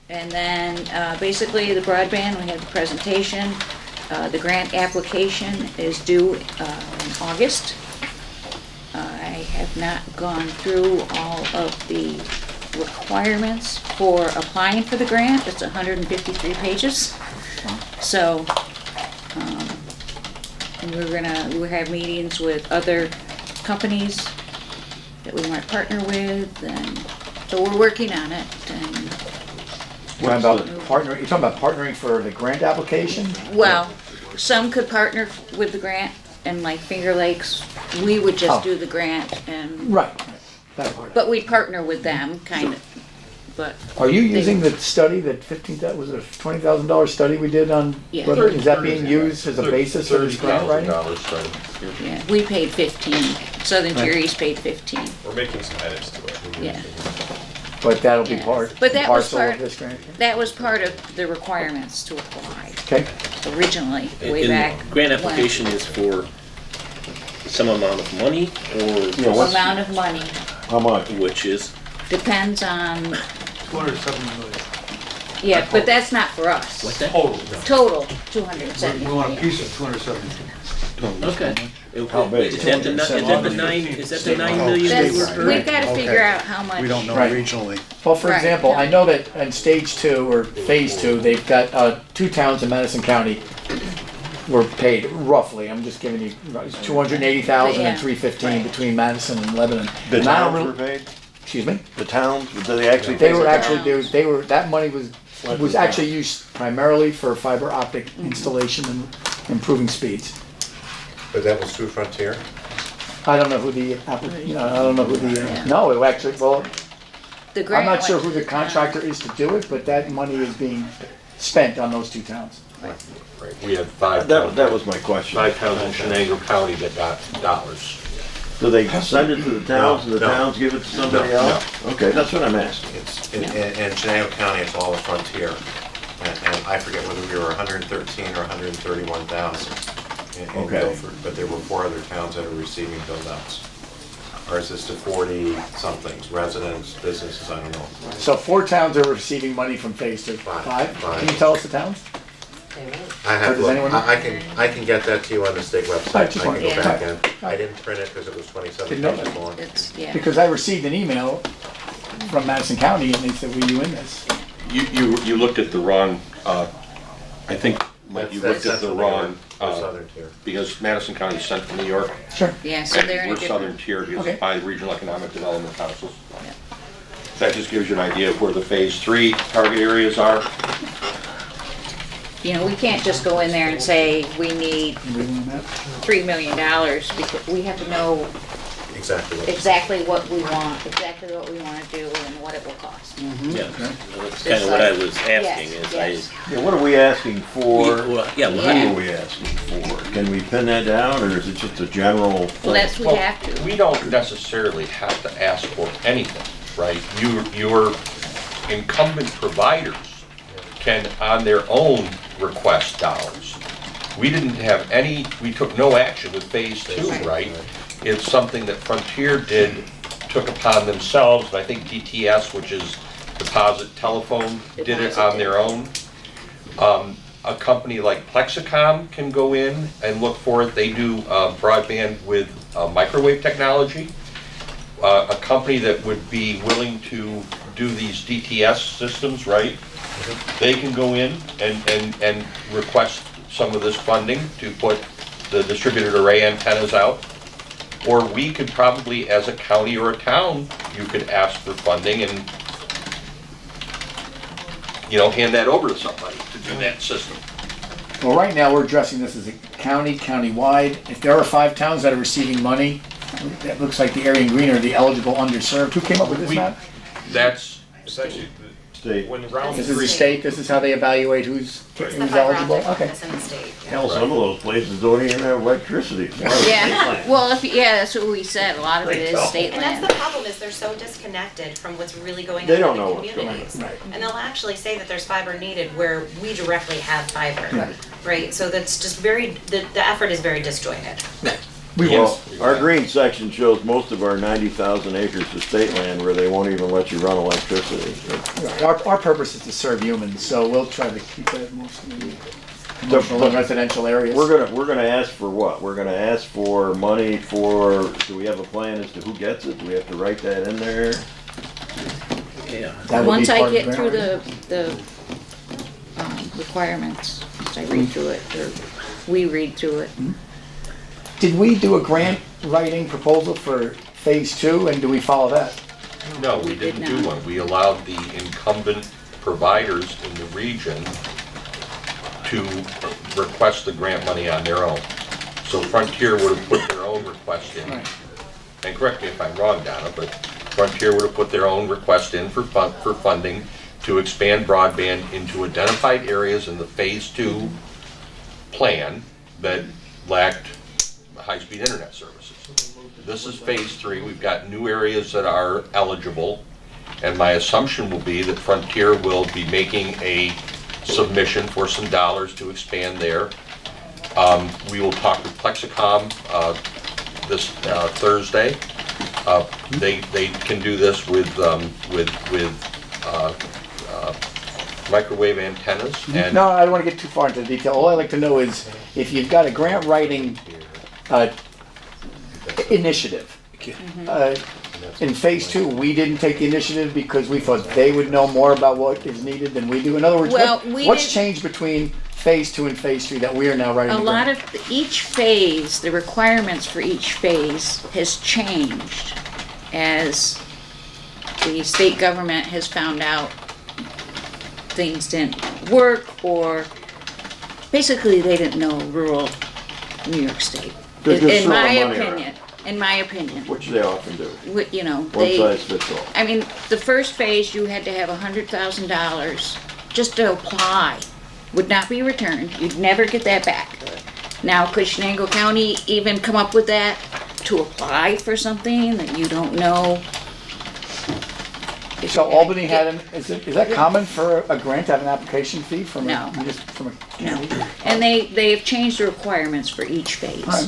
And then basically the broadband, we had the presentation. The grant application is due in August. I have not gone through all of the requirements for applying for the grant. It's 153 pages. So, and we'll have meetings with other companies that we might partner with, and so we're working on it. And What about partner? You're talking about partnering for the grant application? well, some could partner with the grant, and like Finger Lakes, we would just do the grant, and Right. That part. but we'd partner with them, kind of. But Are you using the study, that was it a $20,000 study we did on? Yeah. whether- Is that being used as a basis for this grant writing? $30,000 yeah, we paid 15. Southern Right. Tier's paid 15. We're making some edits to it. Yeah. But that'll be Yeah. part, But that was parcel part- of this grant? That was part of the requirements to apply Okay. originally, way And back. the grant when. application is for some amount of money, Yeah, or what's- Amount of money How much? which is, depends on, 270 million. yeah, but that's not for us. what's that? Total. Total, 270 We want a million. piece of 270. Okay. How big? Is that the 9 million That's, they were? we've gotta figure out how much. We don't know Right. regionally. Well, for Right. example, I know that in stage 2 or phase 2, they've got 2 towns in Madison County were paid roughly, I'm just giving you, 280,000 Yeah. and 315 Right. between Madison and Lebanon. The And I don't towns were really- paid? Excuse me? The towns, did they actually They pay? were the actually, towns? that money was actually used primarily for fiber optic installation and improving speeds. But that was through Frontier? I don't know who the, I don't know who the, no, it actually, well, The I'm grant not sure went who to the contractor is to do it, but that money is being spent on those 2 towns. Right. We had 5 That towns. was my question. 5 towns in Shenango County that got dollars. Do they send it to the towns and the No. towns give it to somebody No, else? Okay, that's what I'm asking. It's, in Shenango County, it's all a Frontier. And I forget whether we were 113 or 131,000 in Okay. Guilford. But there were 4 other towns that are receiving build outs. Ours is to 40 somethings, residents, businesses, I don't know. So 4 towns are receiving money from phase 2. 5? Can you tell us the towns? I Or have, does anyone know? I can get that to you on the state I website. just I wanted can go to- back in. I didn't print it because it was 27 Didn't know pages that. long. It's, yeah. Because I received an email from Madison County and they said, were you in this? You looked at the wrong, I think, Mike, you looked at the wrong, Or Southern Tier. because Madison County is sent to New York. Sure. Yeah, so they're in a We're Southern different, Tier because Okay. it's by the Regional Economic Development Councils. Yeah. That just gives you an idea of where the phase 3 target areas are. you know, we can't just go in there and say, we need Anybody want that? $3 million, because we have to know Exactly. exactly what we want, exactly what we wanna do, and what it will cost. Yeah, that's kind of what I was asking, is Yes. Yeah, what are we asking for? Well, yeah, Who Yeah. are we asking for? Can we pin that down, or is it just a general? Well, that's, we Well, have to. We don't necessarily have to ask for anything, right? Your incumbent providers can, on their own, request dollars. We didn't have any, we took no action with phase 2, right? It's something that Frontier took upon themselves, and I think DTS, which is Deposit Telephone, did it on their own. A company like Plexicom can go in and look for it. They do broadband with microwave technology. A company that would be willing to do these DTS systems, right? They can go in and request some of this funding to put the distributed array antennas out. Or we could probably, as a county or a town, you could ask for funding and, you know, hand that over to somebody to do that system. Well, right now, we're addressing this as a county, countywide. If there are 5 towns that are receiving money, that looks like the area in green are the eligible underserved. Who came up with this We- map? That's, It's actually, State. when round This is the three, state, this is how they evaluate who's It's the who's fiber eligible? optic Okay. office in the state. yeah. Hell, some of those places don't even have electricity. Yeah, well, yeah, that's what we said, a lot of it is state And that's land. the problem, is they're so disconnected from what's really going on They in don't the know what's going on. communities. Right. And they'll actually say that there's fiber needed where we directly have fiber, Right. right? So that's just very, the effort is very disjointed. Well, our green section shows most of our 90,000 acres of state land where they won't even let you run electricity. Our purpose is to serve humans, so we'll try to keep that mostly commercial but and residential areas. We're gonna ask for what? We're gonna ask for money for, do we have a plan as to who gets it? Do we have to write that in there? Yeah. That would be Once I part of get the through grant. the requirements, once I read through it, or we read through it. Did we do a grant writing proposal for phase 2, and do we follow that? No, we We did didn't do not. one. We allowed the incumbent providers in the region to request the grant money on their own. So Frontier would have put their own request in. Right. And correct me if I'm wrong, Donna, but Frontier would have put their own request in for funding to expand broadband into identified areas in the phase 2 plan that lacked high-speed internet services. This is phase 3. We've got new areas that are eligible, and my assumption will be that Frontier will be making a submission for some dollars to expand there. We will talk with Plexicom this Thursday. They can do this with microwave antennas and. No, I don't want to get too far into the detail. All I'd like to know is if you've got a grant writing initiative. In phase 2, we didn't take the initiative because we thought they would know more about what is needed than we do. In other words, Well, we what's didn't- changed between phase 2 and phase 3 that we are now writing A the lot grant? of, each phase, the requirements for each phase has changed as the state government has found out things didn't work, or basically they didn't know rural New York State. They're just In my throwing money opinion, in my opinion, Which they often do. you know, One they. size fits all. I mean, the first phase, you had to have $100,000 just to apply. Would not be returned. You'd never get that back. Now, could Shenango County even come up with that to apply for something that you don't know? if So you're gonna Albany get- had is that common for a grant to have an application fee from No. from a No. county? And they've changed the requirements for each phase. Right.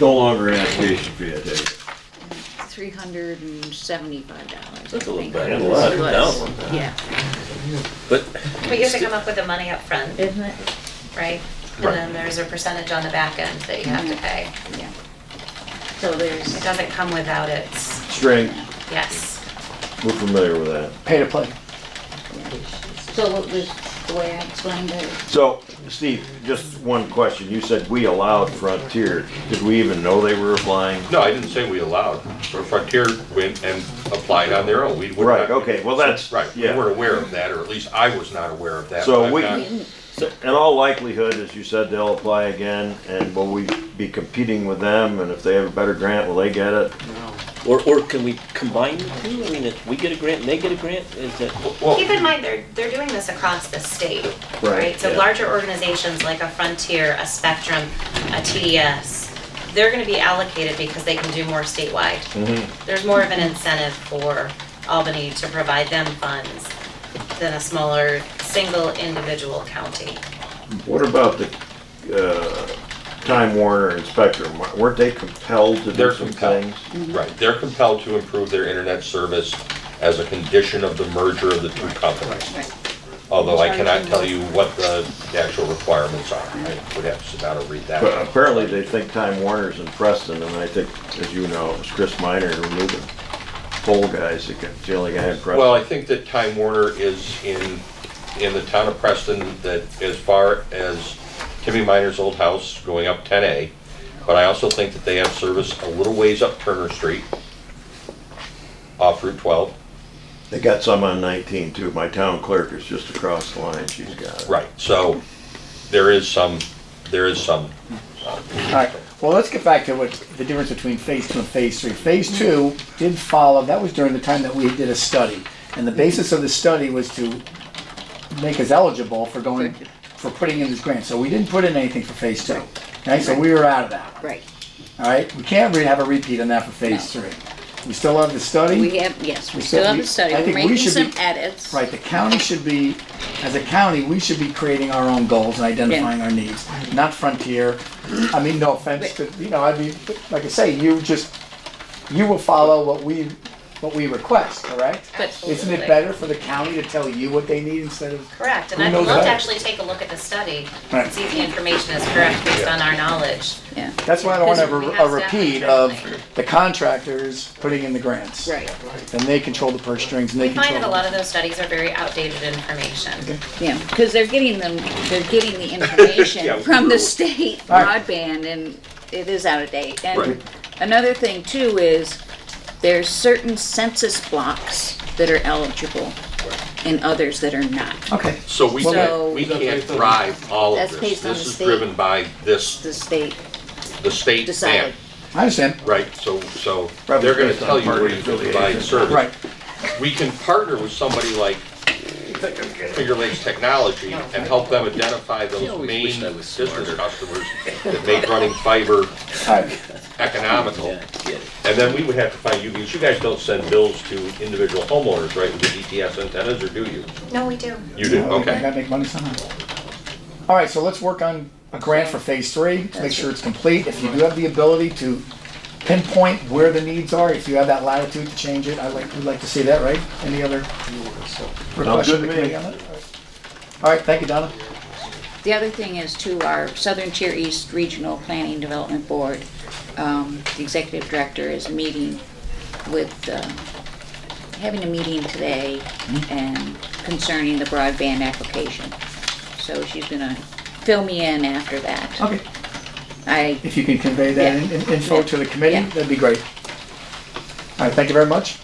No longer an application fee, I tell you. $375. That's a little I think. better. A lot. It was. Down. Yeah, But But you have to come up with the money up front, isn't it? right? And Right. then there's a percentage on the back end that you have to pay. Yeah. So It there's, doesn't come without its, String, yes. we're familiar with that. Pay to play. so what was the way I explained it? So, Steve, just one question. You said we allowed Frontier. Did we even know they were applying? No, I didn't say we allowed. So Frontier went and applied on their own. We would Right, not- okay, well, that's, Right, we yeah. weren't aware of that, or at least I was not aware of that. So but I'm we- not- In all likelihood, as you said, they'll apply again, and will we be competing with them? And if they have a better grant, will they get it? or can we combine the two? I mean, if we get a grant and they get a grant, is that? Well, Keep in mind, they're doing this across the state, Right, right? So yeah. larger organizations like a Frontier, a Spectrum, a TDS, they're gonna be allocated because they can do more statewide. There's more of an incentive for Albany to provide them funds than a smaller, single individual county. What about the Time Warner and Spectrum? Weren't they compelled to They're do some compelled. things? Right, they're compelled to improve their internet service as a condition of the merger of the two companies. Although I cannot tell you what the actual requirements are. I would have to sit down and read that. But apparently they think Time Warner's in Preston, and I think, as you know, it was Chris Minor who knew the poll guys. It's the only guy in Preston. Well, I think that Time Warner is in the town of Preston, that as far as Timmy Minor's old house going up 10A, but I also think that they have service a little ways up Turner Street, off Route 12. They got some on 19 too. My town clerk is just across the line. She's got it. Right, so there is some. All right, well, let's get back to what the difference between phase 2 and phase 3. Phase 2 did follow, that was during the time that we did a study. And the basis of the study was to make us eligible for putting in this grant. So we didn't put in anything for phase 2. Okay, so we were out of that. Right. All right, we can't really have a repeat on that for phase 3. We still have the study. We have, yes, we still have the study. I We're think we making should some be- edits. Right, the county should be, as a county, we should be creating our own goals and identifying our needs, not Frontier. I mean, no offense to, I mean, like I say, you will follow what what we request, correct? But Isn't it better for the county to tell you what they need instead of? Correct, and Who I'd knows love to that? actually take a look at the study Right. and see if the information is correct based on our knowledge. yeah, That's why I don't want to have Because we a have repeat staff of internally. the contractors putting in the grants. right, And they control the purse strings and they We control. find that a lot of those studies are very outdated information. yeah, because they're getting the information Yeah, from the true. state All right. broadband, and it is out of date. And Right. another thing too is, there's certain census blocks that are eligible and others that are not. Okay, So we So- can't, we can't drive all of That's this. based on This the is state. driven by this, The state the state decided. ban. I understand. Right, so Probably they're gonna based on tell you where party you can provide affiliation. service. Right. We can partner with somebody like Finger Lakes Technology and help them identify those always main wished I was business smarter. customers that make running fiber All right. economical. Yeah, get it. And then we would have to find you, because you guys don't send bills to individual homeowners, right, with the DTS antennas, or do you? No, we do. You do, I okay. gotta make money somehow. All right, so let's work on a grant for phase 3, to make sure it's complete. If you do have the ability to pinpoint where the needs are, if you have that latitude to change it, we'd like to see that, right? Any other requests good from the to me. committee on that? All right, thank you, Donna. The other thing is too, our Southern Tier East Regional Planning Development Board, the executive director is meeting with, having a meeting today and concerning the broadband application. So she's gonna fill me in after that. Okay, I, if you can convey that Yeah. info to the committee, Yeah. that'd be great. All right, thank you very much.